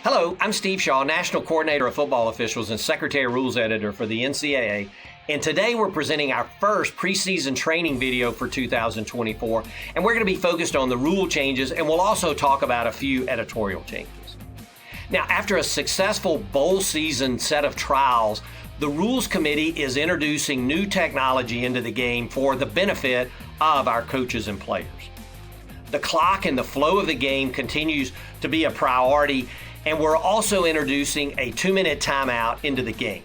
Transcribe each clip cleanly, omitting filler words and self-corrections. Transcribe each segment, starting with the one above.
Hello, I'm Steve Shaw, National Coordinator of Football Officials and Secretary Rules Editor for the NCAA, and today we're presenting our first preseason training video for 2024, and we're going to be focused on the rule changes, and we'll also talk about a few editorial changes. Now, after a successful bowl season set of trials, the Rules Committee is introducing new technology into the game for the benefit of our coaches and players. The clock and the flow of the game continues to be a priority, and we're also introducing a 2-minute timeout into the game.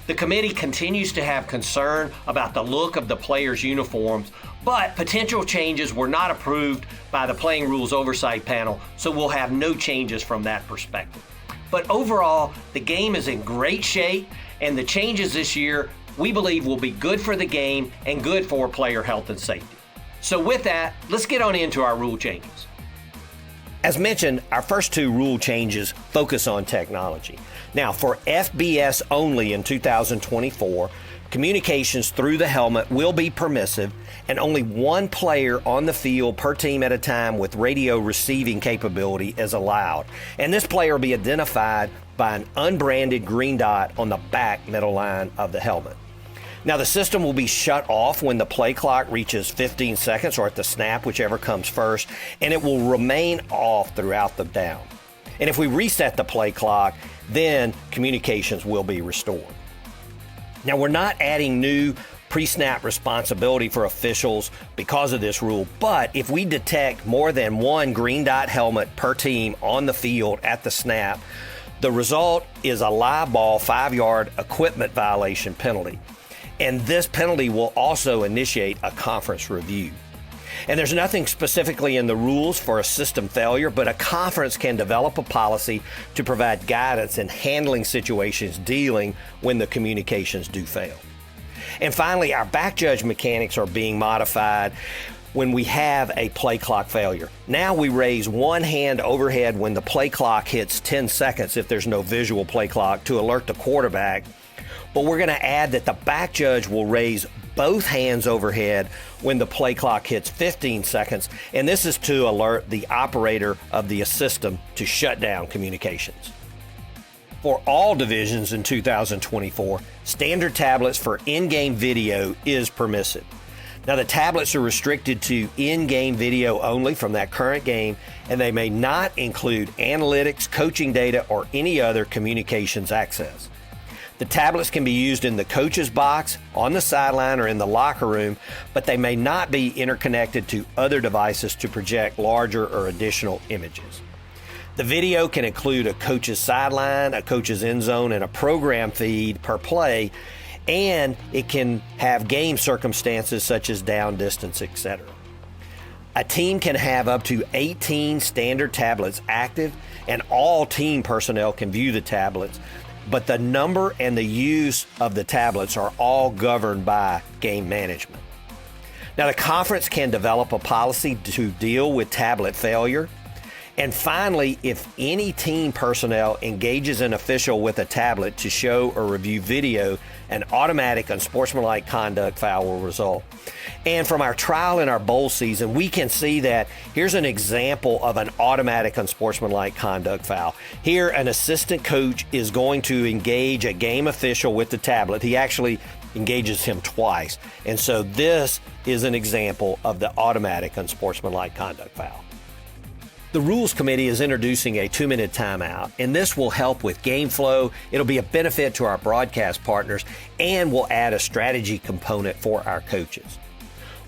The committee continues to have concern about the look of the players' uniforms, but potential changes were not approved by the Playing Rules Oversight Panel, so we'll have no changes from that perspective. But overall, the game is in great shape, and the changes this year we believe will be good for the game and good for player health and safety. So with that, let's get on into our rule changes. As mentioned, our first two rule changes focus on technology. Now, for FBS only in 2024, communications through the helmet will be permissive, and only one player on the field per team at a time with radio receiving capability is allowed. And this player will be identified by an unbranded green dot on the back middle line of the helmet. Now, the system will be shut off when the play clock reaches 15 seconds or at the snap, whichever comes first, and it will remain off throughout the down. And if we reset the play clock, then communications will be restored. Now, we're not adding new pre-snap responsibility for officials because of this rule, but if we detect more than one green dot helmet per team on the field at the snap, the result is a live ball 5-yard equipment violation penalty. And this penalty will also initiate a conference review. And there's nothing specifically in the rules for a system failure, but a conference can develop a policy to provide guidance in handling situations dealing when the communications do fail. And finally, our back judge mechanics are being modified when we have a play clock failure. Now we raise one hand overhead when the play clock hits 10 seconds if there's no visual play clock to alert the quarterback. But we're going to add that the back judge will raise both hands overhead when the play clock hits 15 seconds, and this is to alert the operator of the system to shut down communications. For all divisions in 2024, standard tablets for in-game video is permissive. Now, the tablets are restricted to in-game video only from that current game, and they may not include analytics, coaching data, or any other communications access. The tablets can be used in the coach's box, on the sideline, or in the locker room, but they may not be interconnected to other devices to project larger or additional images. The video can include a coach's sideline, a coach's end zone, and a program feed per play, and it can have game circumstances such as down distance, etc. A team can have up to 18 standard tablets active, and all team personnel can view the tablets, but the number and the use of the tablets are all governed by game management. Now, the conference can develop a policy to deal with tablet failure. And finally, if any team personnel engages an official with a tablet to show or review video, an automatic unsportsmanlike conduct foul will result. And from our trial in our bowl season, we can see that here's an example of an automatic unsportsmanlike conduct foul. Here, an assistant coach is going to engage a game official with the tablet. He actually engages him twice. And so this is an example of the automatic unsportsmanlike conduct foul. The Rules Committee is introducing a 2-minute timeout, and this will help with game flow. It'll be a benefit to our broadcast partners, and will add a strategy component for our coaches.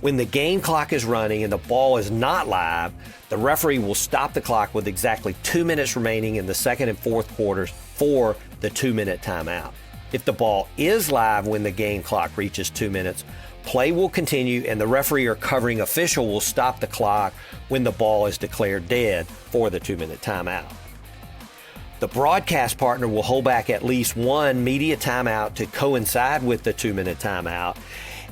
When the game clock is running and the ball is not live, the referee will stop the clock with exactly 2 minutes remaining in the second and fourth quarters for the 2-minute timeout. If the ball is live when the game clock reaches 2 minutes, play will continue, and the referee or covering official will stop the clock when the ball is declared dead for the 2-minute timeout. The broadcast partner will hold back at least one media timeout to coincide with the 2-minute timeout,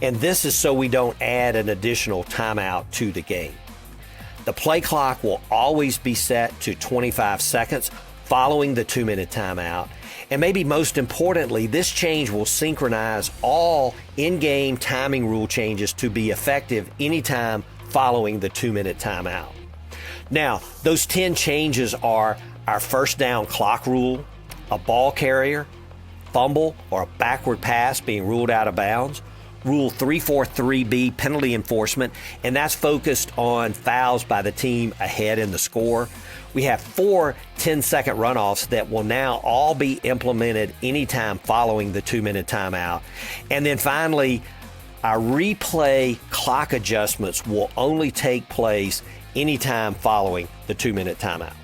and this is so we don't add an additional timeout to the game. The play clock will always be set to 25 seconds following the 2-minute timeout. And maybe most importantly, this change will synchronize all in-game timing rule changes to be effective anytime following the 2-minute timeout. Now, those 10 changes are our first down clock rule, a ball carrier, fumble or a backward pass being ruled out of bounds, Rule 343B penalty enforcement, and that's focused on fouls by the team ahead in the score. We have 4 10-second runoffs that will now all be implemented anytime following the 2-minute timeout. And then finally, our replay clock adjustments will only take place anytime following the 2-minute timeout.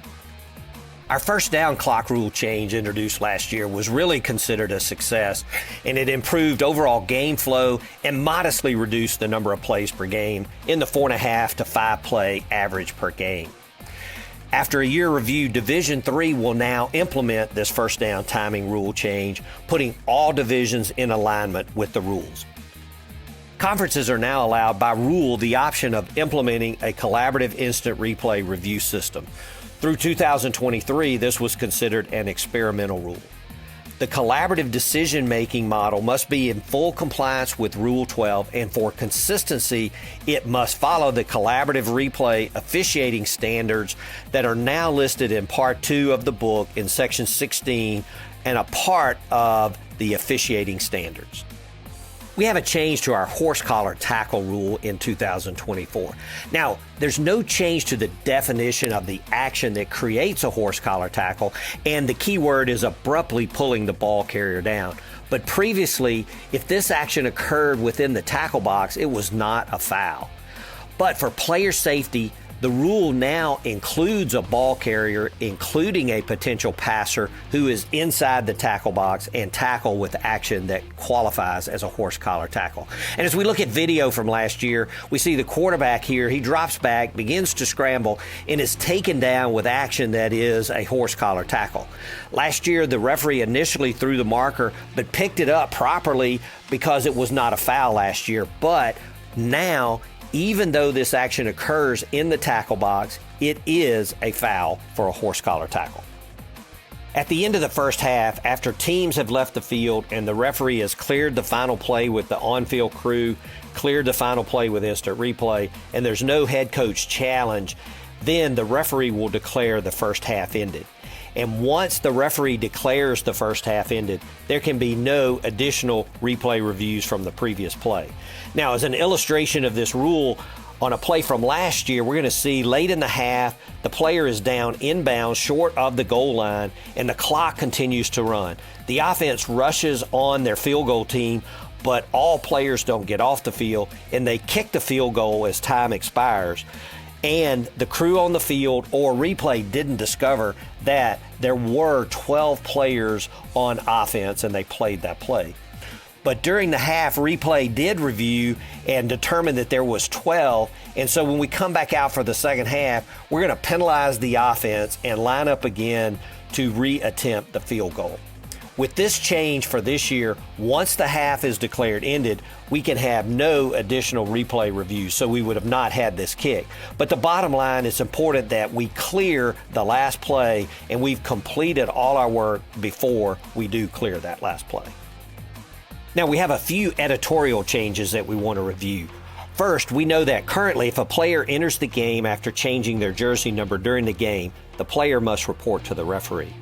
Our first down clock rule change introduced last year was really considered a success, and it improved overall game flow and modestly reduced the number of plays per game in the 4.5 to 5 play average per game. After a year review, Division III will now implement this first down timing rule change, putting all divisions in alignment with the rules. Conferences are now allowed by rule the option of implementing a collaborative instant replay review system. Through 2023, this was considered an experimental rule. The collaborative decision-making model must be in full compliance with Rule 12, and for consistency, it must follow the collaborative replay officiating standards that are now listed in Part 2 of the book in Section 16 and a part of the officiating standards. We have a change to our horse collar tackle rule in 2024. Now, there's no change to the definition of the action that creates a horse collar tackle, and the key word is abruptly pulling the ball carrier down. But previously, if this action occurred within the tackle box, it was not a foul. But for player safety, the rule now includes a ball carrier, including a potential passer who is inside the tackle box and tackle with action that qualifies as a horse collar tackle. And as we look at video from last year, we see the quarterback here. He drops back, begins to scramble, and is taken down with action that is a horse collar tackle. Last year, the referee initially threw the marker, but picked it up properly because it was not a foul last year. But now, even though this action occurs in the tackle box, it is a foul for a horse collar tackle. At the end of the first half, after teams have left the field and the referee has cleared the final play with the on-field crew, cleared the final play with instant replay, and there's no head coach challenge, then the referee will declare the first half ended. And once the referee declares the first half ended, there can be no additional replay reviews from the previous play. Now, as an illustration of this rule, on a play from last year, we're going to see late in the half, the player is down inbounds short of the goal line, and the clock continues to run. The offense rushes on their field goal team, but all players don't get off the field, and they kick the field goal as time expires. And the crew on the field or replay didn't discover that there were 12 players on offense and they played that play. But during the half, replay did review and determined that there was 12. And so when we come back out for the second half, we're going to penalize the offense and line up again to re-attempt the field goal. With this change for this year, once the half is declared ended, we can have no additional replay reviews, so we would have not had this kick. But the bottom line, it's important that we clear the last play, and we've completed all our work before we do clear that last play. Now, we have a few editorial changes that we want to review. First, we know that currently if a player enters the game after changing their jersey number during the game, the player must report to the referee.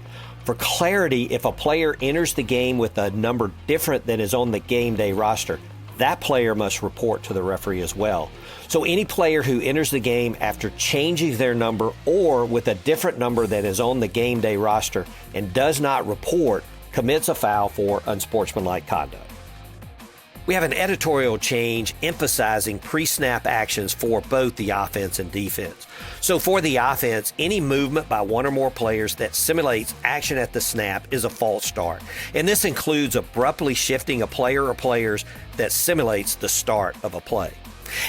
For clarity, if a player enters the game with a number different than is on the game day roster, that player must report to the referee as well. So any player who enters the game after changing their number or with a different number than is on the game day roster and does not report commits a foul for unsportsmanlike conduct. We have an editorial change emphasizing pre-snap actions for both the offense and defense. So for the offense, any movement by one or more players that simulates action at the snap is a false start. And this includes abruptly shifting a player or players that simulates the start of a play.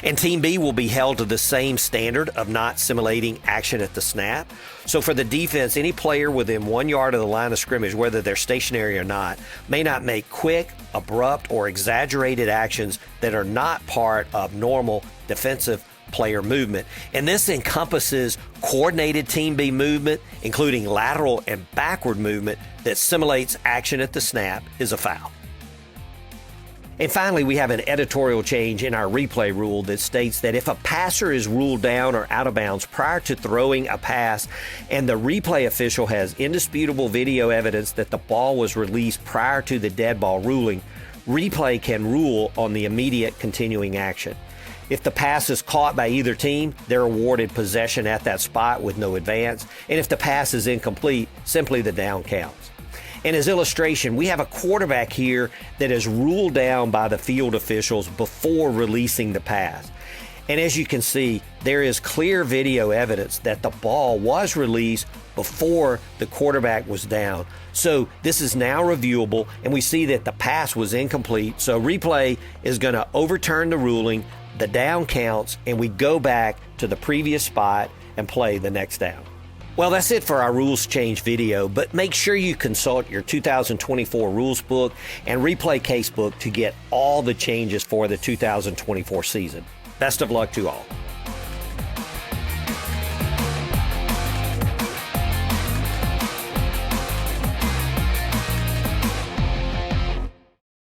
And Team B will be held to the same standard of not simulating action at the snap. So for the defense, any player within 1 yard of the line of scrimmage, whether they're stationary or not, may not make quick, abrupt, or exaggerated actions that are not part of normal defensive player movement. And this encompasses coordinated Team B movement, including lateral and backward movement that simulates action at the snap is a foul. And finally, we have an editorial change in our replay rule that states that if a passer is ruled down or out of bounds prior to throwing a pass and the replay official has indisputable video evidence that the ball was released prior to the dead ball ruling, replay can rule on the immediate continuing action. If the pass is caught by either team, they're awarded possession at that spot with no advance. And if the pass is incomplete, simply the down counts. And as illustration, we have a quarterback here that is ruled down by the field officials before releasing the pass. And as you can see, there is clear video evidence that the ball was released before the quarterback was down. So this is now reviewable, and we see that the pass was incomplete. So replay is going to overturn the ruling, the down counts, and we go back to the previous spot and play the next down. Well, that's it for our rules change video, but make sure you consult your 2024 rules book and replay casebook to get all the changes for the 2024 season. Best of luck to all.